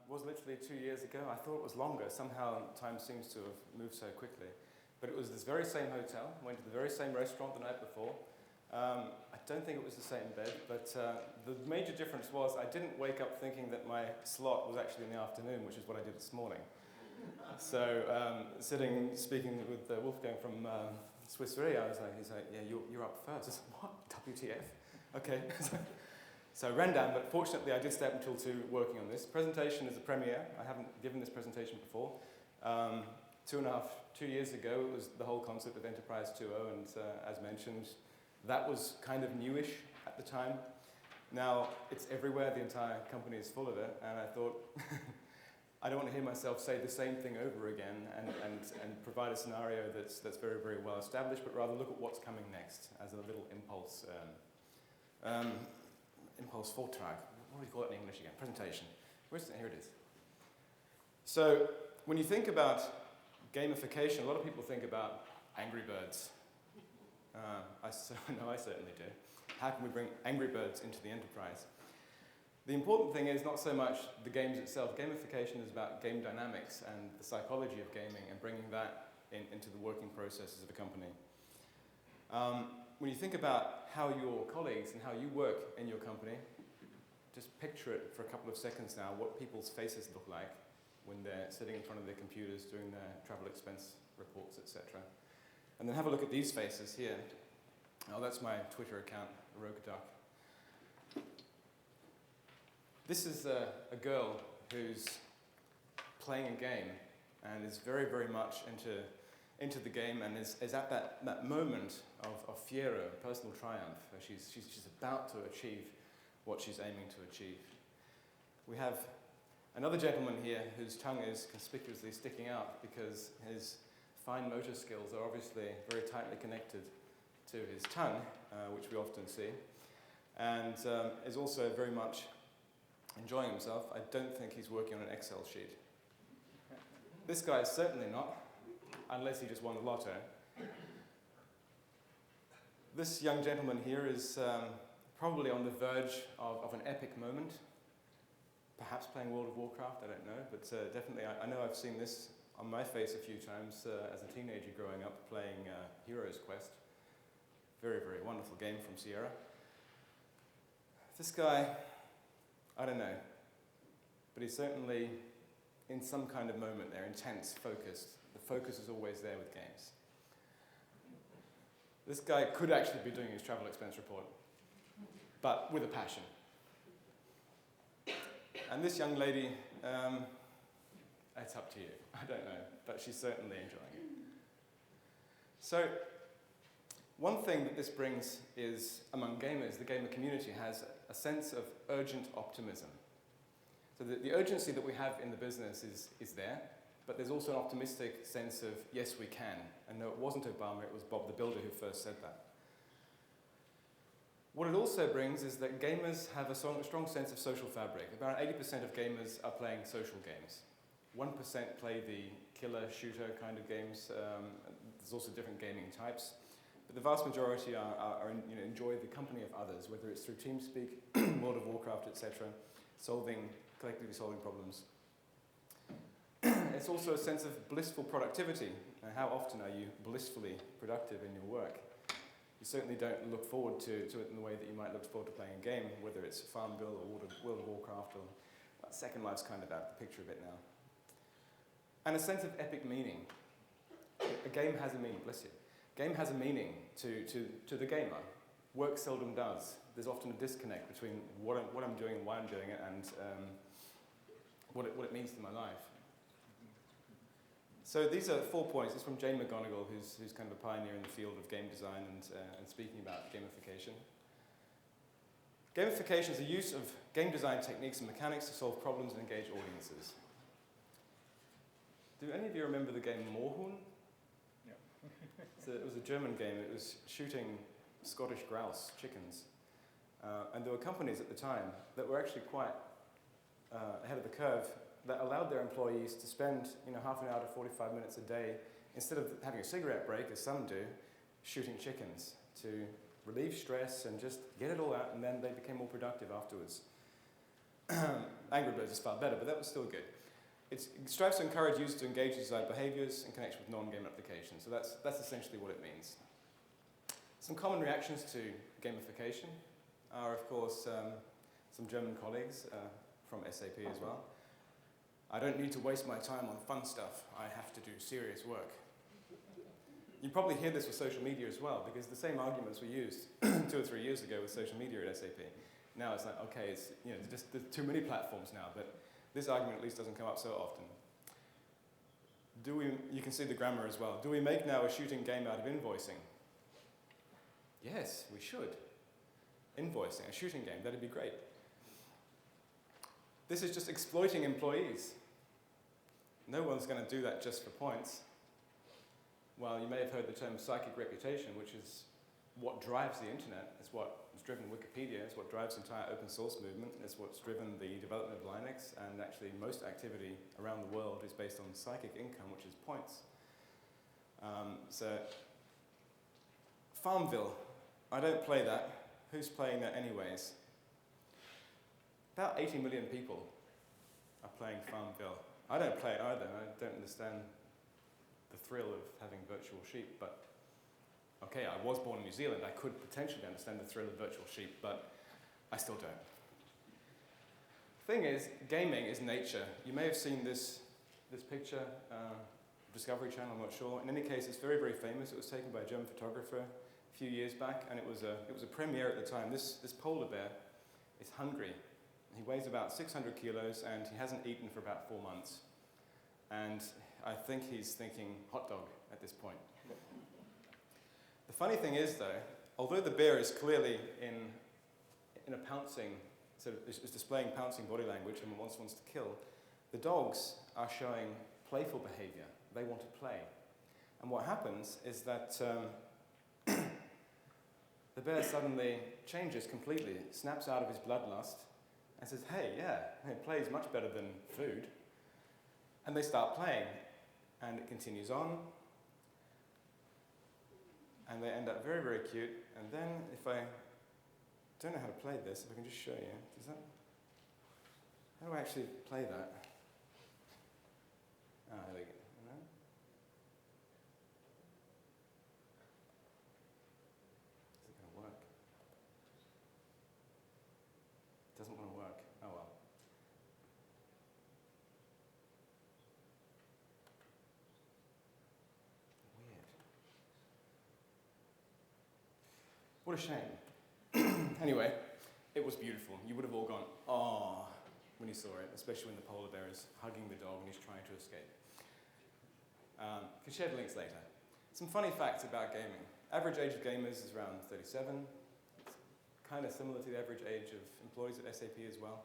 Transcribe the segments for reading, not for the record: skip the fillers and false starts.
was literally 2 years ago. I thought it was longer. Somehow time seems to have moved so quickly. But it was this very same hotel. Went to the very same restaurant the night before. I don't think it was the same bed, but the major difference was I didn't wake up thinking that my slot was actually in the afternoon, which is what I did this morning. So speaking with Wolfgang from Swiss Re, he's like, yeah, you're up first. I said, what? WTF? Okay. So I ran down, but fortunately I did stay up until 2 working on this. Presentation is a premiere. I haven't given this presentation before. 2 years ago, it was the whole concept of Enterprise 2.0, and as mentioned, that was kind of newish at the time. Now, it's everywhere, the entire company is full of it, and I thought, I don't want to hear myself say the same thing over again and provide a scenario that's very, very well established, but rather look at what's coming next as a little impulse. Impulse Vortrag. What do you call it in English again? Presentation. Where's it? Here it is. So, when you think about gamification, a lot of people think about Angry Birds. I certainly do. How can we bring Angry Birds into the enterprise? The important thing is not so much the games itself. Gamification is about game dynamics and the psychology of gaming and bringing that into the working processes of a company. When you think about how your colleagues and how you work in your company, just picture it for a couple of seconds now, what people's faces look like when they're sitting in front of their computers doing their travel expense reports, etc. And then have a look at these faces here. Oh, that's my Twitter account, Rogue Duck. This is a girl who's playing a game and is very, very much into the game and is at that moment of fiero, personal triumph. She's about to achieve what she's aiming to achieve. We have another gentleman here whose tongue is conspicuously sticking out because his fine motor skills are obviously very tightly connected to his tongue, which we often see, and is also very much enjoying himself. I don't think he's working on an Excel sheet. This guy is certainly not, unless he just won the lotto. This young gentleman here is probably on the verge of an epic moment, perhaps playing World of Warcraft, I don't know, but definitely I know I've seen this on my face a few times as a teenager growing up playing Heroes Quest. Very, very wonderful game from Sierra. This guy, I don't know, but he's certainly in some kind of moment there, intense, focused. The focus is always there with games. This guy could actually be doing his travel expense report, but with a passion. And this young lady, it's up to you. I don't know, but she's certainly enjoying it. So, one thing that this brings is, among gamers, the gamer community has a sense of urgent optimism. So the urgency that we have in the business is there, but there's also an optimistic sense of, yes, we can. And no, it wasn't Obama, it was Bob the Builder who first said that. What it also brings is that gamers have a strong sense of social fabric. About 80% of gamers are playing social games. 1% play the killer shooter kind of games. There's also different gaming types. But the vast majority enjoy the company of others, whether it's through TeamSpeak, World of Warcraft, etc., collectively solving problems. It's also a sense of blissful productivity. How often are you blissfully productive in your work? You certainly don't look forward to it in the way that you might look forward to playing a game, whether it's Farmville or World of Warcraft, or Second Life's kind of out the picture a bit now. And a sense of epic meaning. A game has a meaning, bless you. Game has a meaning to the gamer. Work seldom does. There's often a disconnect between what I'm doing and why I'm doing it and what it means to my life. So these are 4 points. It's from Jane McGonigal, who's kind of a pioneer in the field of game design and speaking about gamification. Gamification is the use of game design techniques and mechanics to solve problems and engage audiences. Do any of you remember the game Moorhuhn? Yeah. It was a German game. It was shooting Scottish grouse, chickens. And there were companies at the time that were actually quite ahead of the curve that allowed their employees to spend half an hour to 45 minutes a day, instead of having a cigarette break, as some do, shooting chickens to relieve stress and just get it all out, and then they became more productive afterwards. Angry Birds is far better, but that was still good. It strives to encourage users to engage in desired behaviors in connection with non-game applications. So that's essentially what it means. Some common reactions to gamification are, of course, some German colleagues from SAP as well. I don't need to waste my time on fun stuff. I have to do serious work. You probably hear this with social media as well, because the same arguments were used 2 or 3 years ago with social media at SAP. Now it's like, okay, it's, there's too many platforms now, but this argument at least doesn't come up so often. You can see the grammar as well. Do we make now a shooting game out of invoicing? Yes, we should. Invoicing, a shooting game, that'd be great. This is just exploiting employees. No one's going to do that just for points. Well, you may have heard the term psychic reputation, which is what drives the internet. It's what has driven Wikipedia. It's what drives the entire open source movement. It's what's driven the development of Linux. And actually, most activity around the world is based on psychic income, which is points. So, Farmville. I don't play that. Who's playing that anyways? About 80 million people are playing Farmville. I don't play it either. I don't understand the thrill of having virtual sheep, but okay, I was born in New Zealand. I could potentially understand the thrill of virtual sheep, but I still don't. Thing is, gaming is nature. You may have seen this picture, Discovery Channel, I'm not sure. In any case, it's very, very famous. It was taken by a German photographer a few years back, and it was a premiere at the time. This polar bear is hungry. He weighs about 600 kilos, and he hasn't eaten for about 4 months. And I think he's thinking hot dog at this point. The funny thing is, though, although the bear is clearly in a pouncing, so is displaying pouncing body language and wants to kill, the dogs are showing playful behavior. They want to play. And what happens is that the bear suddenly changes completely, snaps out of his bloodlust, and says, hey, yeah, play is much better than food. And they start playing, and it continues on, and they end up very, very cute. And then if I don't know how to play this, if I can just show you, how do I actually play that? Ah, there we go. Is it going to work? It doesn't want to work. Oh well. Weird. What a shame. Anyway, it was beautiful. You would have all gone, "Aww," when you saw it, especially when the polar bear is hugging the dog and he's trying to escape. Can share the links later. Some funny facts about gaming. Average age of gamers is around 37. It's kind of similar to the average age of employees at SAP as well.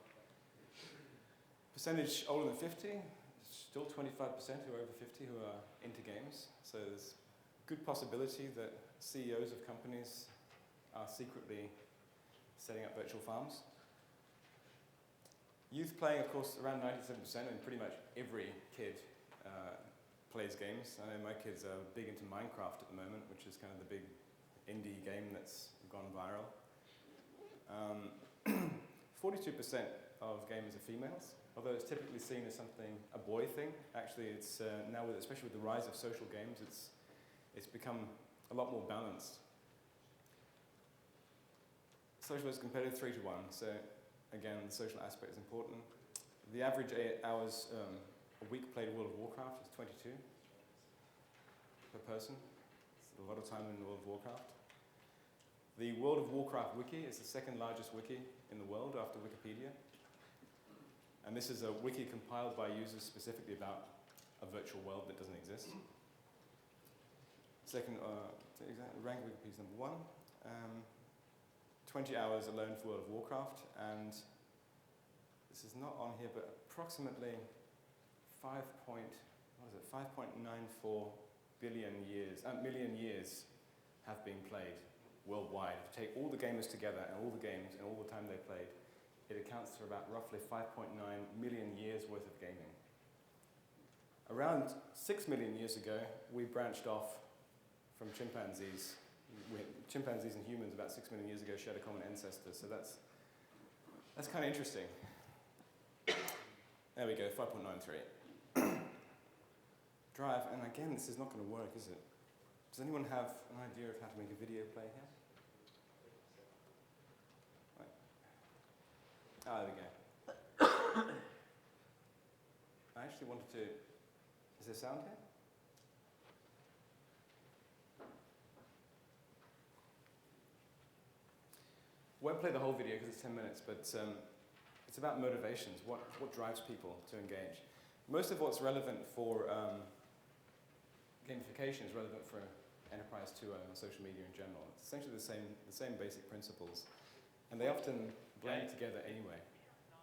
Percentage older than 50, still 25% who are over 50 who are into games. So there's good possibility that CEOs of companies are secretly setting up virtual farms. Youth playing, of course, around 97%, and pretty much every kid plays games. I know my kids are big into Minecraft at the moment, which is kind of the big indie game that's gone viral. 42% of gamers are females, although it's typically seen as something, a boy thing. Actually, it's now, especially with the rise of social games, it's become a lot more balanced. Social is competitive 3 to 1, so again, the social aspect is important. The average hours a week played World of Warcraft is 22 per person. It's a lot of time in World of Warcraft. The World of Warcraft wiki is the second largest wiki in the world after Wikipedia. And this is a wiki compiled by users specifically about a virtual world that doesn't exist. Second, rank Wikipedia is number 1. 20 hours alone for World of Warcraft, and this is not on here, but approximately 5.94 million years have been played worldwide. If you take all the gamers together and all the games and all the time they played, it accounts for about roughly 5.9 million years worth of gaming. Around 6 million years ago, we branched off from chimpanzees. Chimpanzees and humans about 6 million years ago shared a common ancestor, so that's kind of interesting. There we go, 5.93. Drive, and again, this is not going to work, is it? Does anyone have an idea of how to make a video play here? Right. Ah, there we go. I actually wanted to... Is there sound here? Won't play the whole video because it's 10 minutes, but it's about motivations, what drives people to engage. Most of what's relevant for gamification is relevant for Enterprise 2.0 and social media in general. It's essentially the same basic principles, and they often blend together anyway.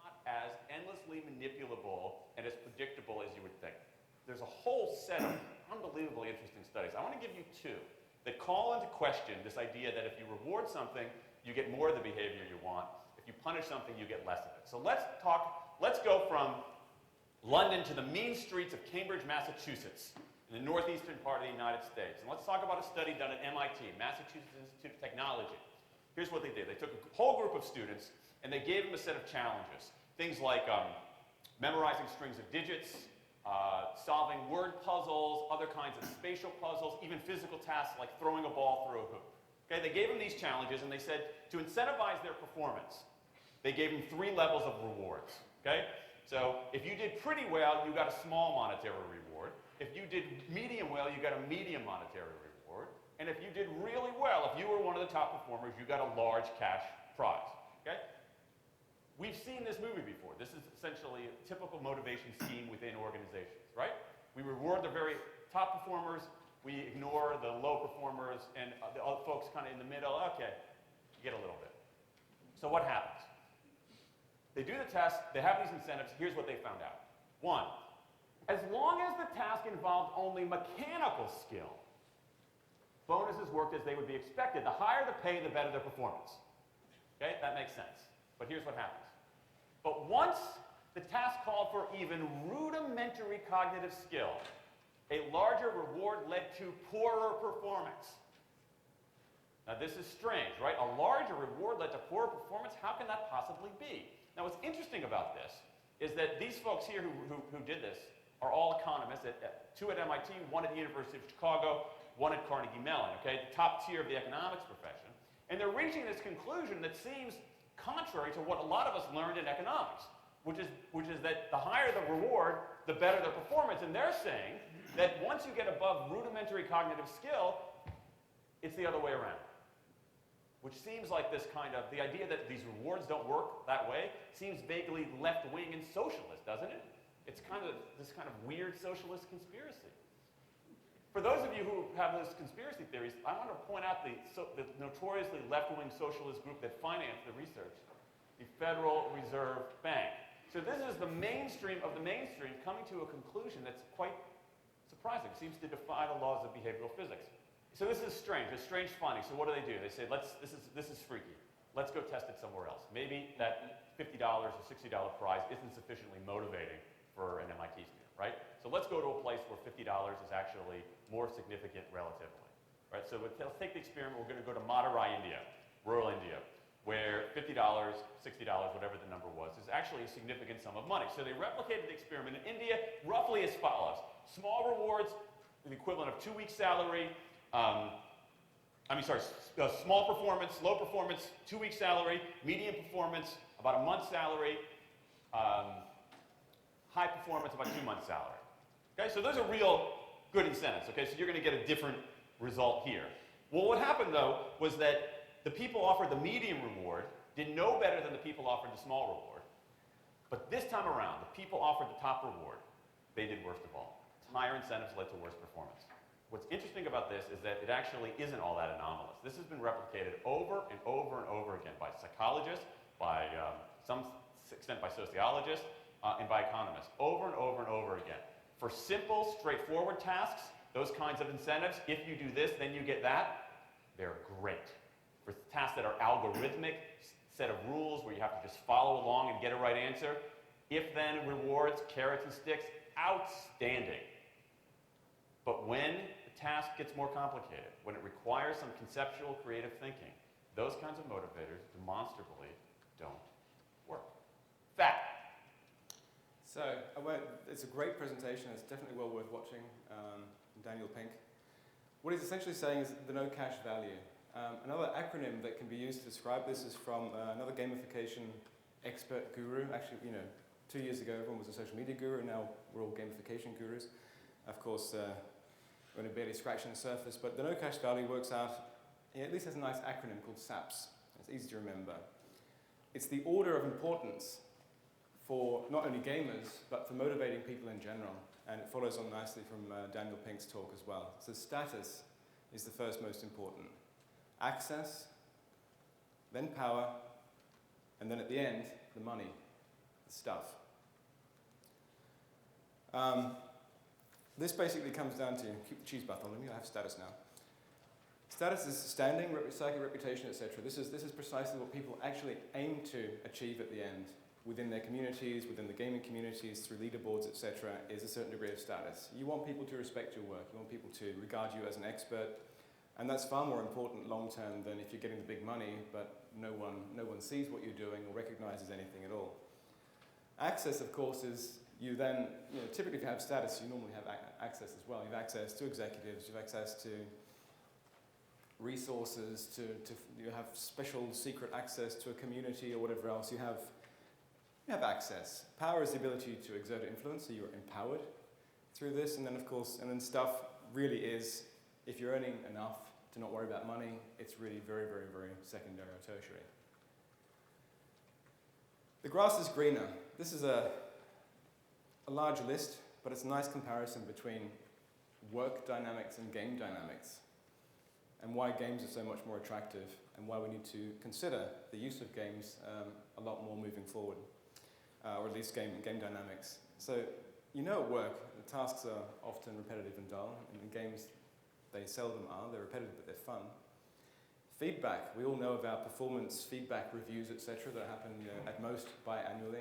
Not as endlessly manipulable and as predictable as you would think. There's a whole set of unbelievably interesting studies. I want to give you two that call into question this idea that if you reward something, you get more of the behavior you want. If you punish something, you get less of it. So let's go from London to the mean streets of Cambridge, Massachusetts, in the northeastern part of the United States. And let's talk about a study done at MIT, Massachusetts Institute of Technology. Here's what they did. They took a whole group of students and they gave them a set of challenges. Things like memorizing strings of digits, solving word puzzles, other kinds of spatial puzzles, even physical tasks like throwing a ball through a hoop. Okay, they gave them these challenges and they said to incentivize their performance, they gave them 3 levels of rewards. Okay? So if you did pretty well, you got a small monetary reward. If you did medium well, you got a medium monetary reward. And if you did really well, if you were one of the top performers, you got a large cash prize. Okay? We've seen this movie before. This is essentially a typical motivation scheme within organizations, right? We reward the very top performers, we ignore the low performers, and the other folks kind of in the middle. Okay, you get a little bit. So what happens? They do the test, they have these incentives. Here's what they found out. 1, as long as the task involved only mechanical skill, bonuses worked as they would be expected. The higher the pay, the better the performance. Okay, that makes sense. But here's what happens. But once the task called for even rudimentary cognitive skill, a larger reward led to poorer performance. Now this is strange, right? A larger reward led to poorer performance? How can that possibly be? Now what's interesting about this is that these folks here who did this are all economists, 2 at MIT, 1 at the University of Chicago, 1 at Carnegie Mellon, okay? The top tier of the economics profession. And they're reaching this conclusion that seems contrary to what a lot of us learned in economics, which is that the higher the reward, the better the performance. And they're saying that once you get above rudimentary cognitive skill, it's the other way around. Which seems like this kind of, the idea that these rewards don't work that way seems vaguely left-wing and socialist, doesn't it? It's kind of this kind of weird socialist conspiracy. For those of you who have those conspiracy theories, I want to point out the notoriously left-wing socialist group that financed the research, the Federal Reserve Bank. So this is the mainstream of the mainstream coming to a conclusion that's quite surprising. It seems to defy the laws of behavioral physics. So this is strange, a strange finding. So what do? They say, this is freaky. Let's go test it somewhere else. Maybe that $50 or $60 prize isn't sufficiently motivating for an MIT student, right? So let's go to a place where $50 is actually more significant relatively, right? So let's take the experiment. We're going to go to Madurai, India, rural India, where $50, $60, whatever the number was, is actually a significant sum of money. So they replicated the experiment in India roughly as follows. Small rewards, the equivalent of 2 weeks' salary. Small performance, low performance, 2 weeks' salary. Medium performance, about a month's salary. High performance, about 2 months' salary. Okay, so those are real good incentives. Okay, so you're going to get a different result here. Well, what happened though was that the people offered the medium reward did no better than the people offered the small reward. But this time around, the people offered the top reward. They did worst of all. Higher incentives led to worse performance. What's interesting about this is that it actually isn't all that anomalous. This has been replicated over and over and over again by psychologists, by some extent by sociologists, and by economists, over and over and over again. For simple, straightforward tasks, those kinds of incentives, if you do this, then you get that, they're great. For tasks that are algorithmic, set of rules where you have to just follow along and get a right answer, if-then rewards, carrots and sticks, outstanding. But when the task gets more complicated, when it requires some conceptual creative thinking, those kinds of motivators demonstrably don't work. Fact. So it's a great presentation. It's definitely well worth watching. Daniel Pink. What he's essentially saying is the no cash value. Another acronym that can be used to describe this is from another gamification expert guru. Actually, 2 years ago everyone was a social media guru, and now we're all gamification gurus. Of course, we're only barely scratching the surface, but the no cash value works out, at least has a nice acronym called SAPS. It's easy to remember. It's the order of importance for not only gamers, but for motivating people in general. And it follows on nicely from Daniel Pink's talk as well. So status is the first most important. Access, then power, and then at the end, the money, the stuff. This basically comes down to, keep the cheese bath on, I have status now. Status is standing, psychic reputation, etc. This is precisely what people actually aim to achieve at the end within their communities, within the gaming communities, through leaderboards, etc., is a certain degree of status. You want people to respect your work. You want people to regard you as an expert. And that's far more important long-term than if you're getting the big money, but no one sees what you're doing or recognizes anything at all. Access, of course, is you then, typically if you have status, you normally have access as well. You have access to executives, you have access to resources, you have special secret access to a community or whatever else. You have access. Power is the ability to exert influence, so you're empowered through this. And then, of course, stuff really is, if you're earning enough to not worry about money, it's really very, very, very secondary or tertiary. The grass is greener. This is a large list, but it's a nice comparison between work dynamics and game dynamics, and why games are so much more attractive, and why we need to consider the use of games a lot more moving forward, or at least game dynamics. So, at work, the tasks are often repetitive and dull, and in games, they seldom are. They're repetitive, but they're fun. Feedback. We all know about performance feedback reviews, etc., that happen at most biannually.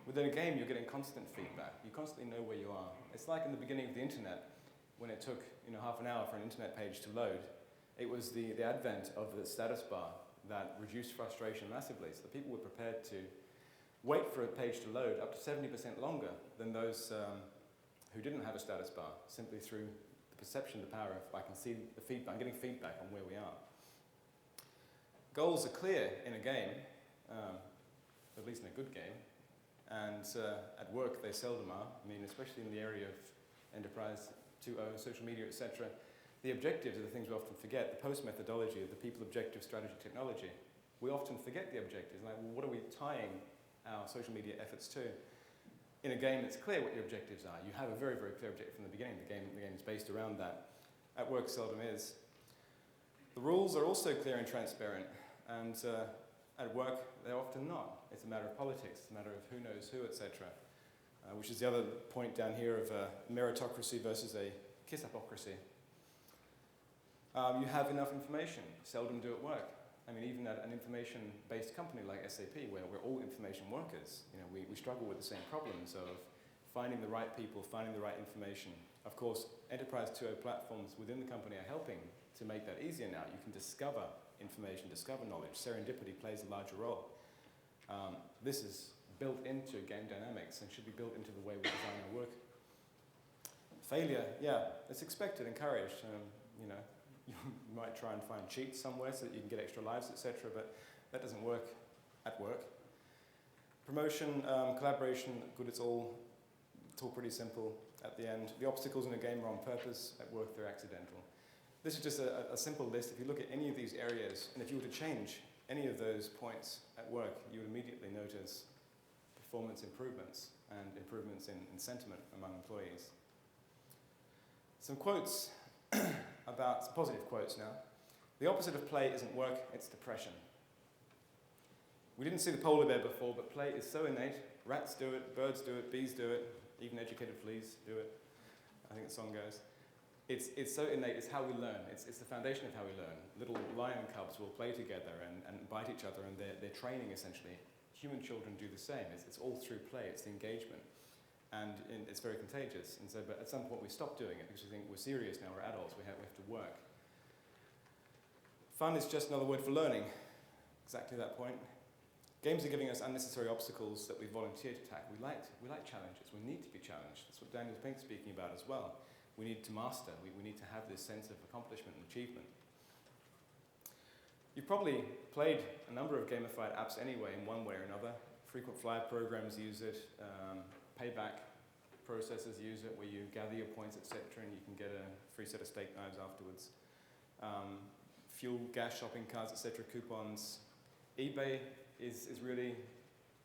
Within a game, you're getting constant feedback. You constantly know where you are. It's like in the beginning of the internet, when it took half an hour for an internet page to load. It was the advent of the status bar that reduced frustration massively. So the people were prepared to wait for a page to load up to 70% longer than those who didn't have a status bar, simply through the perception, the power of, I can see the feedback, I'm getting feedback on where we are. Goals are clear in a game, at least in a good game, and at work they seldom are. I mean, especially in the area of enterprise 2.0, social media, etc. The objectives are the things we often forget. The post methodology of the people, objective, strategy, technology. We often forget the objectives. Like, well, what are we tying our social media efforts to? In a game, it's clear what your objectives are. You have a very, very clear objective from the beginning. The game is based around that. At work, seldom is. The rules are also clear and transparent, and at work, they're often not. It's a matter of politics. It's a matter of who knows who, etc. Which is the other point down here of meritocracy versus a kiss-upocracy. You have enough information. Seldom do at work. I mean, even at an information-based company like SAP, where we're all information workers, we struggle with the same problems of finding the right people, finding the right information. Of course, Enterprise 2.0 platforms within the company are helping to make that easier now. You can discover information, discover knowledge. Serendipity plays a larger role. This is built into game dynamics and should be built into the way we design our work. Failure, it's expected, encouraged. You might try and find cheats somewhere so that you can get extra lives, etc., but that doesn't work at work. Promotion, collaboration, good, it's all pretty simple at the end. The obstacles in a game are on purpose, at work they're accidental. This is just a simple list. If you look at any of these areas, and if you were to change any of those points at work, you would immediately notice performance improvements and improvements in sentiment among employees. Some quotes about some positive quotes now. The opposite of play isn't work, it's depression. We didn't see the polar bear before, but play is so innate. Rats do it, birds do it, bees do it, even educated fleas do it. I think the song goes. It's so innate, it's how we learn. It's the foundation of how we learn. Little lion cubs will play together and bite each other, and they're training essentially. Human children do the same. It's all through play, it's the engagement. And it's very contagious. And so, but at some point we stop doing it because we think we're serious now, we're adults, we have to work. Fun is just another word for learning. Exactly that point. Games are giving us unnecessary obstacles that we volunteer to tackle. We like challenges. We need to be challenged. That's what Daniel's Pink's speaking about as well. We need to master. We need to have this sense of accomplishment and achievement. You've probably played a number of gamified apps anyway, in one way or another. Frequent flyer programs use it. Payback processors use it, where you gather your points, etc., and you can get a free set of steak knives afterwards. Fuel, gas, shopping carts, etc., coupons. eBay is really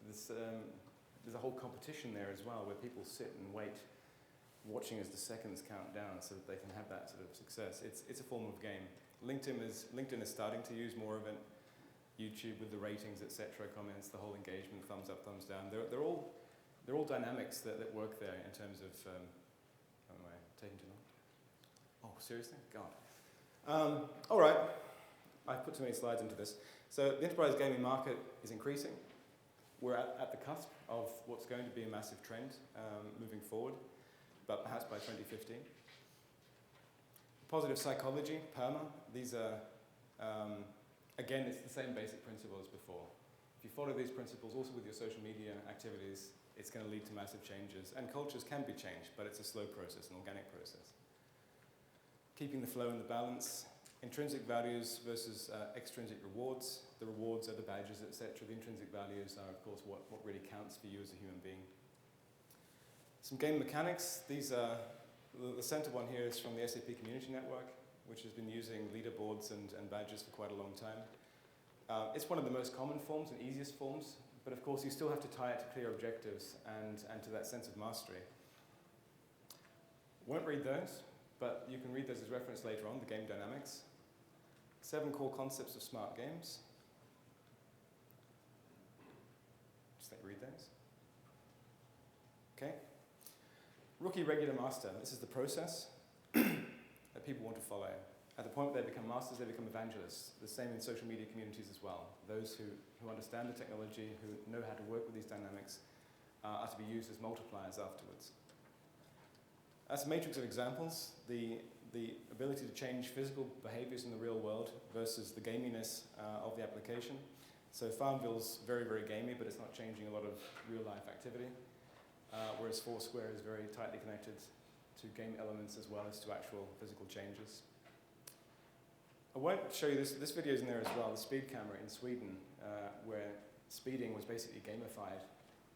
this. There's a whole competition there as well, where people sit and wait, watching as the seconds count down, so that they can have that sort of success. It's a form of game. LinkedIn is starting to use more of it. YouTube with the ratings, etc., comments, the whole engagement, thumbs up, thumbs down. They're all dynamics that work there in terms of. Am I taking too long? Oh, seriously? God. All right. I've put too many slides into this. So the enterprise gaming market is increasing. We're at the cusp of what's going to be a massive trend moving forward, but perhaps by 2015. Positive psychology, PERMA, these are, again, it's the same basic principle as before. If you follow these principles also with your social media activities, it's going to lead to massive changes. And cultures can be changed, but it's a slow process, an organic process. Keeping the flow and the balance, intrinsic values versus extrinsic rewards. The rewards are the badges, etc. The intrinsic values are, of course, what really counts for you as a human being. Some game mechanics. These are, the center one here is from the SAP Community Network, which has been using leaderboards and badges for quite a long time. It's one of the most common forms and easiest forms, but of course you still have to tie it to clear objectives and to that sense of mastery. Won't read those, but you can read those as reference later on, the game dynamics. 7 core concepts of smart games. Just let you read those. Okay. Rookie, regular, master. This is the process that people want to follow. At the point where they become masters, they become evangelists. The same in social media communities as well. Those who understand the technology, who know how to work with these dynamics, are to be used as multipliers afterwards. As a matrix of examples, the ability to change physical behaviors in the real world versus the gaminess of the application. So Farmville's very, very gamey, but it's not changing a lot of real-life activity. Whereas Foursquare is very tightly connected to game elements as well as to actual physical changes. I won't show you this video is in there as well, the speed camera in Sweden, where speeding was basically gamified,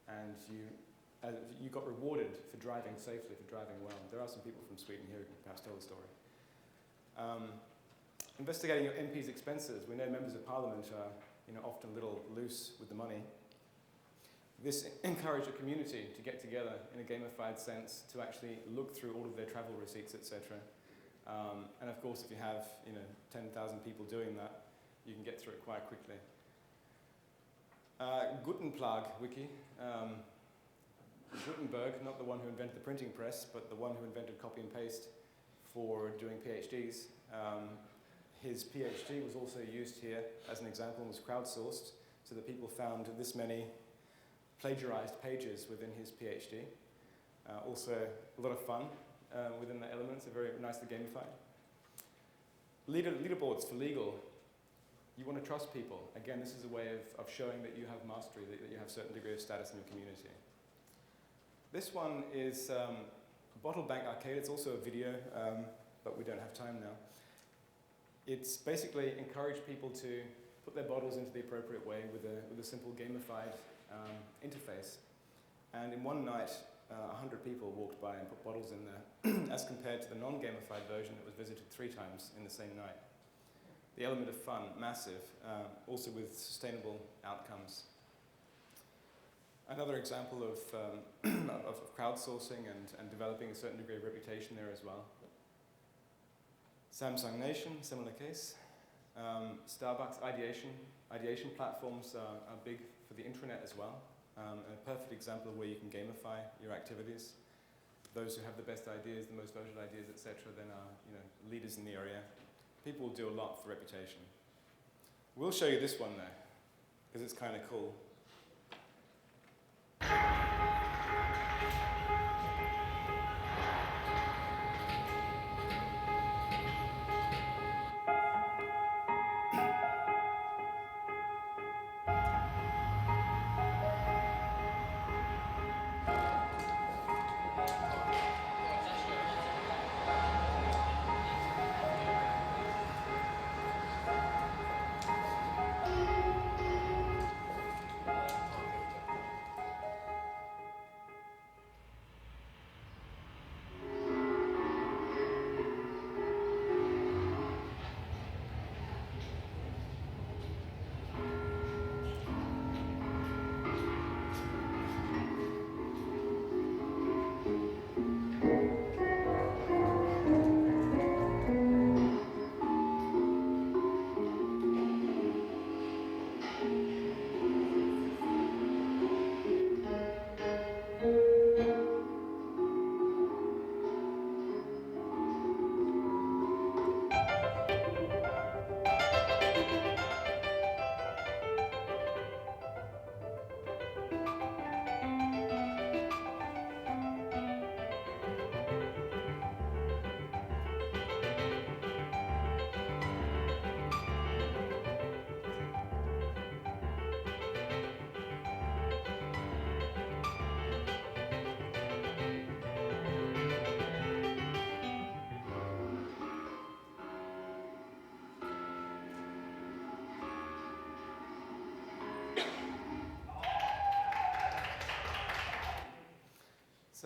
and you got rewarded for driving safely, for driving well. There are some people from Sweden here who can perhaps tell the story. Investigating your MP's expenses. We know members of parliament are often a little loose with the money. This encouraged a community to get together in a gamified sense to actually look through all of their travel receipts, etc. And of course, if you have 10,000 people doing that, you can get through it quite quickly. Gutenberg wiki. Gutenberg, not the one who invented the printing press, but the one who invented copy and paste for doing PhDs. His PhD was also used here as an example and was crowdsourced, so that people found this many plagiarized pages within his PhD. Also a lot of fun within the elements, are very nicely gamified. Leaderboards for legal. You want to trust people. Again, this is a way of showing that you have mastery, that you have a certain degree of status in your community. This one is Bottle Bank Arcade. It's also a video, but we don't have time now. It's basically encouraged people to put their bottles into the appropriate way with a simple gamified interface. And in one night, 100 people walked by and put bottles in there, as compared to the non-gamified version that was visited 3 times in the same night. The element of fun, massive, also with sustainable outcomes. Another example of crowdsourcing and developing a certain degree of reputation there as well. Samsung Nation, similar case. Starbucks ideation platforms are big for the intranet as well. A perfect example of where you can gamify your activities. Those who have the best ideas, the most voted ideas, etc., then are leaders in the area. People will do a lot for reputation. We'll show you this one though, because it's kind of cool.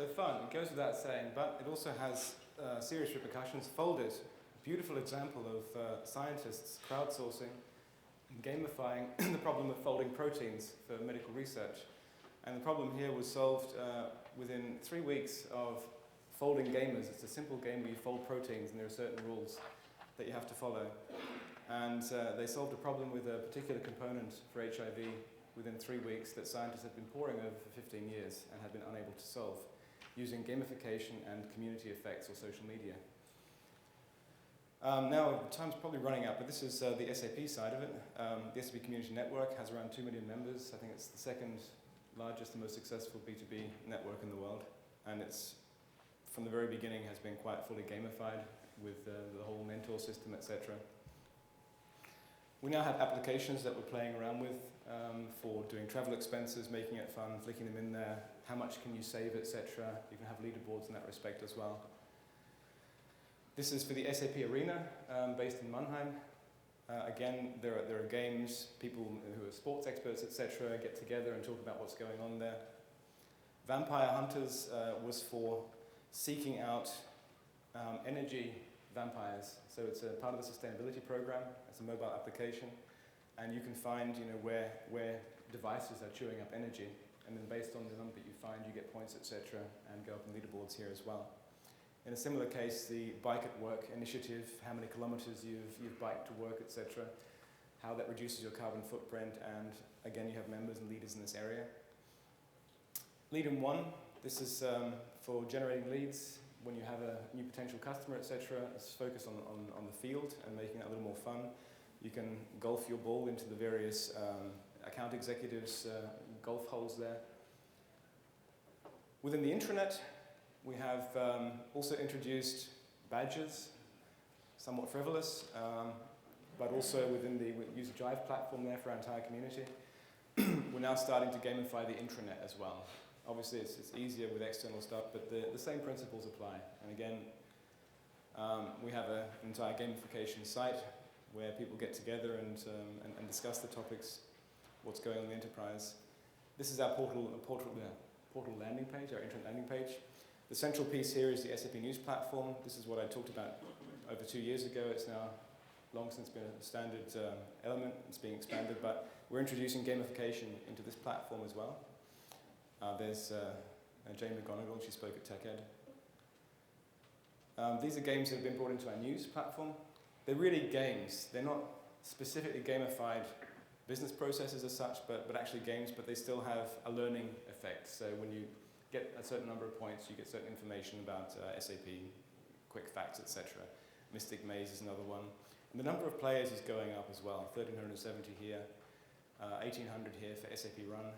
So fun, it goes without saying, but it also has serious repercussions. Folded, beautiful example of scientists crowdsourcing and gamifying the problem of folding proteins for medical research. And the problem here was solved within 3 weeks of folding gamers. It's a simple game where you fold proteins and there are certain rules that you have to follow. And they solved a problem with a particular component for HIV within 3 weeks that scientists had been poring over for 15 years and had been unable to solve using gamification and community effects or social media. Now, time's probably running out, but this is the SAP side of it. The SAP Community Network has around 2 million members. I think it's the second largest and most successful B2B network in the world. And it's, from the very beginning, has been quite fully gamified with the whole mentor system, etc. We now have applications that we're playing around with for doing travel expenses, making it fun, flicking them in there, how much can you save, etc. You can have leaderboards in that respect as well. This is for the SAP Arena, based in Mannheim. Again, there are games, people who are sports experts, etc., get together and talk about what's going on there. Vampire Hunters was for seeking out energy vampires. So it's a part of the sustainability program. It's a mobile application. And you can find where devices are chewing up energy. And then based on the number that you find, you get points, etc., and go up in leaderboards here as well. In a similar case, the Bike at Work initiative, how many kilometers you've biked to work, etc., how that reduces your carbon footprint, and again, you have members and leaders in this area. Lead in One, this is for generating leads when you have a new potential customer, etc. It's focused on the field and making it a little more fun. You can golf your ball into the various account executives' golf holes there. Within the intranet, we have also introduced badges, somewhat frivolous, but also within we use a Jive platform there for our entire community. We're now starting to gamify the intranet as well. Obviously, it's easier with external stuff, but the same principles apply. And again, we have an entire gamification site where people get together and discuss the topics, what's going on in the enterprise. This is our portal landing page, our internet landing page. The central piece here is the SAP News platform. This is what I talked about over 2 years ago. It's now long since been a standard element. It's being expanded, but we're introducing gamification into this platform as well. There's Jane McGonigal, she spoke at TechEd. These are games that have been brought into our news platform. They're really games. They're not specifically gamified business processes as such, but actually games, but they still have a learning effect. So when you get a certain number of points, you get certain information about SAP, quick facts, etc. Mystic Maze is another one. And the number of players is going up as well. 1,370 here, 1,800 here for SAP Run.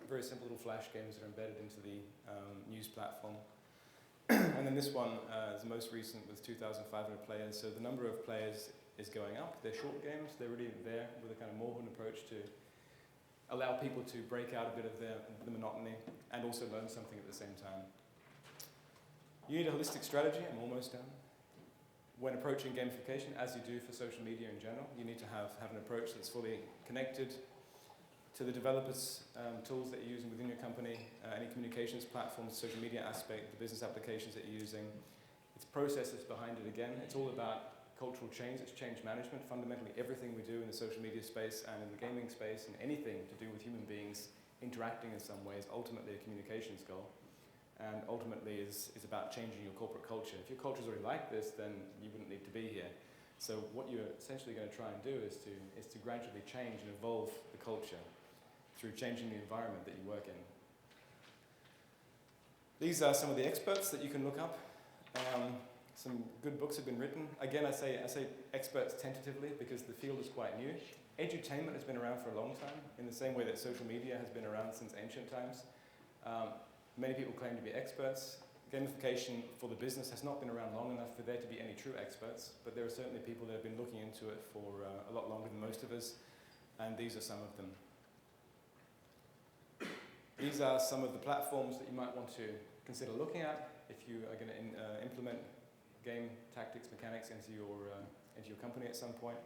Very simple little flash games that are embedded into the news platform. And then this one is the most recent with 2,500 players. So the number of players is going up. They're short games. They're really there with a kind of Morven approach to allow people to break out a bit of the monotony and also learn something at the same time. You need a holistic strategy. I'm almost done. When approaching gamification, as you do for social media in general, you need to have an approach that's fully connected to the developers' tools that you're using within your company, any communications platforms, social media aspect, the business applications that you're using. It's processes behind it again. It's all about cultural change, it's change management. Fundamentally, everything we do in the social media space and in the gaming space and anything to do with human beings interacting in some way is ultimately a communications goal. And ultimately is about changing your corporate culture. If your culture is already like this, then you wouldn't need to be here. So what you're essentially going to try and do is to gradually change and evolve the culture through changing the environment that you work in. These are some of the experts that you can look up. Some good books have been written. Again, I say experts tentatively because the field is quite new. Edutainment has been around for a long time, in the same way that social media has been around since ancient times. Many people claim to be experts. Gamification for the business has not been around long enough for there to be any true experts, but there are certainly people that have been looking into it for a lot longer than most of us, and these are some of them. These are some of the platforms that you might want to consider looking at if you are going to implement game tactics, mechanics into your company at some point.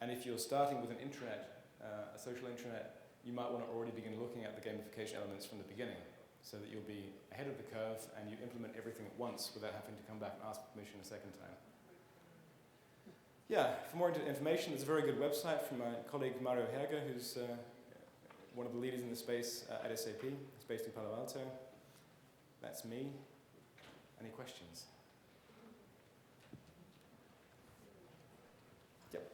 And if you're starting with an intranet, a social intranet, you might want to already begin looking at the gamification elements from the beginning. so that you'll be ahead of the curve and you implement everything at once without having to come back and ask permission a second time. Yeah, for more information, there's a very good website from my colleague Mario Herger, who's one of the leaders in the space at SAP. He's based in Palo Alto. That's me. Any questions? Yep.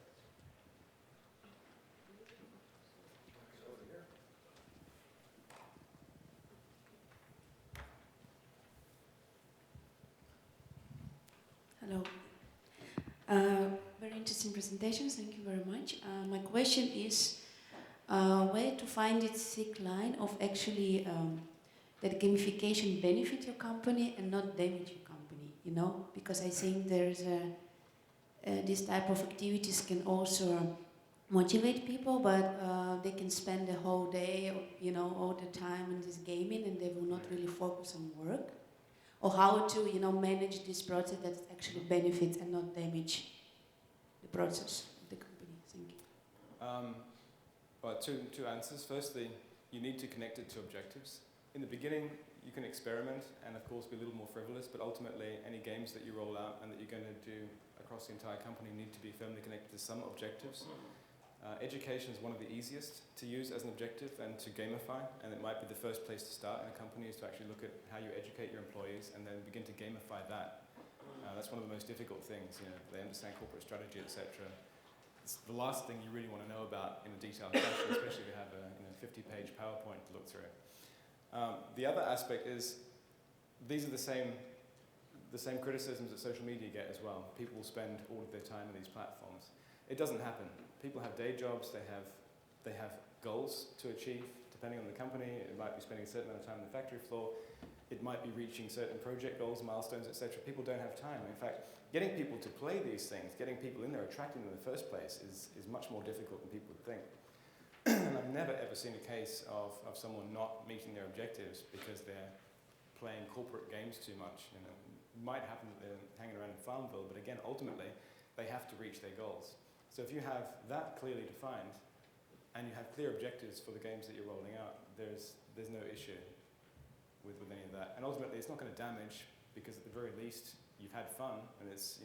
Hello. Very interesting presentations, thank you very much. My question is where to find this thick line of actually that gamification benefit your company and not damage your company, you know? Because I think there's this type of activities can also motivate people, but they can spend the whole day, you know, all the time in this gaming and they will not really focus on work. Or how to, you know, manage this process that actually benefits and not damage the process of the company. Thank you. Well, two answers. Firstly, you need to connect it to objectives. In the beginning, you can experiment and, of course, be a little more frivolous, but ultimately, any games that you roll out and that you're going to do across the entire company need to be firmly connected to some objectives. Education is one of the easiest to use as an objective and to gamify, and it might be the first place to start in a company is to actually look at how you educate your employees and then begin to gamify that. That's one of the most difficult things. You know, they understand corporate strategy, etc. It's the last thing you really want to know about in a detailed fashion, especially if you have a 50-page PowerPoint to look through. The other aspect is these are the same criticisms that social media get as well. People will spend all of their time on these platforms. It doesn't happen. People have day jobs, they have goals to achieve, depending on the company. It might be spending a certain amount of time on the factory floor. It might be reaching certain project goals, milestones, etc. People don't have time. In fact, getting people to play these things, getting people in there, attracting them in the first place is much more difficult than people would think. And I've never ever seen a case of someone not meeting their objectives because they're playing corporate games too much. You know, it might happen that they're hanging around in Farmville, but again, ultimately, they have to reach their goals. So if you have that clearly defined, and you have clear objectives for the games that you're rolling out, there's no issue with any of that. And ultimately, it's not going to damage, because at the very least, you've had fun, and it's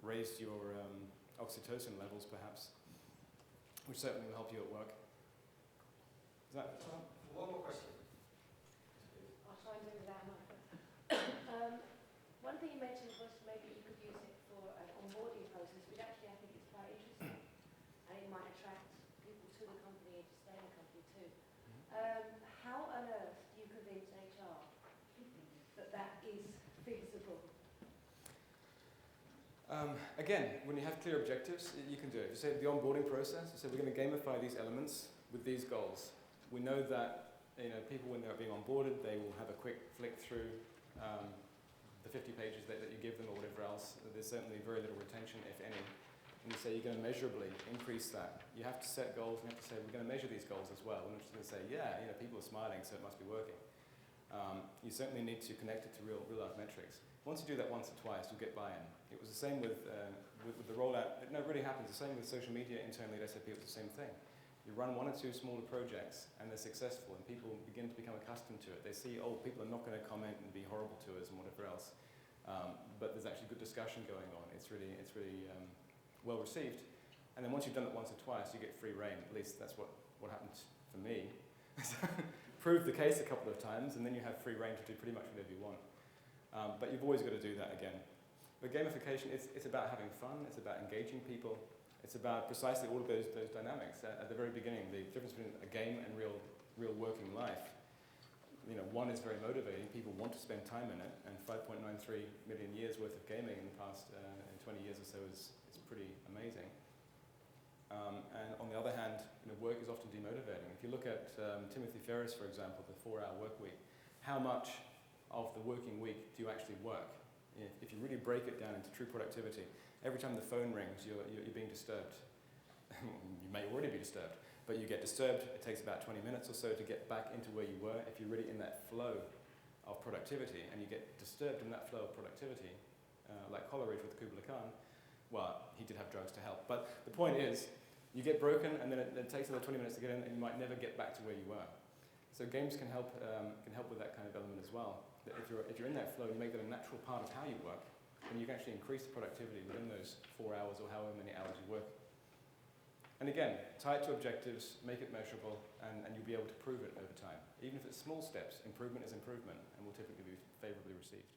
raised your oxytocin levels, perhaps, which certainly will help you at work. Is that? One more question. I'll try and do that one. One thing you mentioned was maybe you could use it for an onboarding process, which actually I think is quite interesting, and it might attract people to the company and to stay in the company too. How on earth do you convince HR that that is feasible? Again, when you have clear objectives, you can do it. If you say the onboarding process, you say we're going to gamify these elements with these goals. We know that people, when they're being onboarded, they will have a quick flick through the 50 pages that you give them or whatever else. There's certainly very little retention, if any. And you say you're going to measurably increase that. You have to set goals, and you have to say we're going to measure these goals as well. We're not just going to say, yeah, people are smiling, so it must be working. You certainly need to connect it to real life metrics. Once you do that once or twice, you'll get buy-in. It was the same with the rollout. No, it really happens. The same with social media internally at SAP. It was the same thing. You run one or two smaller projects, and they're successful, and people begin to become accustomed to it. They see, people are not going to comment and be horrible to us and whatever else. But there's actually good discussion going on. It's really well received. And then once you've done it once or twice, you get free rein. At least that's what happened for me. Prove the case a couple of times, and then you have free rein to do pretty much whatever you want. But you've always got to do that again. But gamification, it's about having fun. It's about engaging people. It's about precisely all of those dynamics. At the very beginning, the difference between a game and real working life. One is very motivating. People want to spend time in it, and 5.93 million years worth of gaming in the past 20 years or so is pretty amazing. And on the other hand, work is often demotivating. If you look at Timothy Ferriss, for example, the 4-hour work week, how much of the working week do you actually work? If you really break it down into true productivity, every time the phone rings, you're being disturbed. You may already be disturbed, but you get disturbed. It takes about 20 minutes or so to get back into where you were. If you're really in that flow of productivity, and you get disturbed in that flow of productivity, like Coleridge with Kubla Khan, well, he did have drugs to help. But the point is, you get broken, and then it takes another 20 minutes to get in, and you might never get back to where you were. So games can help with that kind of element as well. That if you're in that flow, you make that a natural part of how you work, then you can actually increase the productivity within those 4 hours or however many hours you work. And again, tie it to objectives, make it measurable, and you'll be able to prove it over time. Even if it's small steps, improvement is improvement and will typically be favorably received.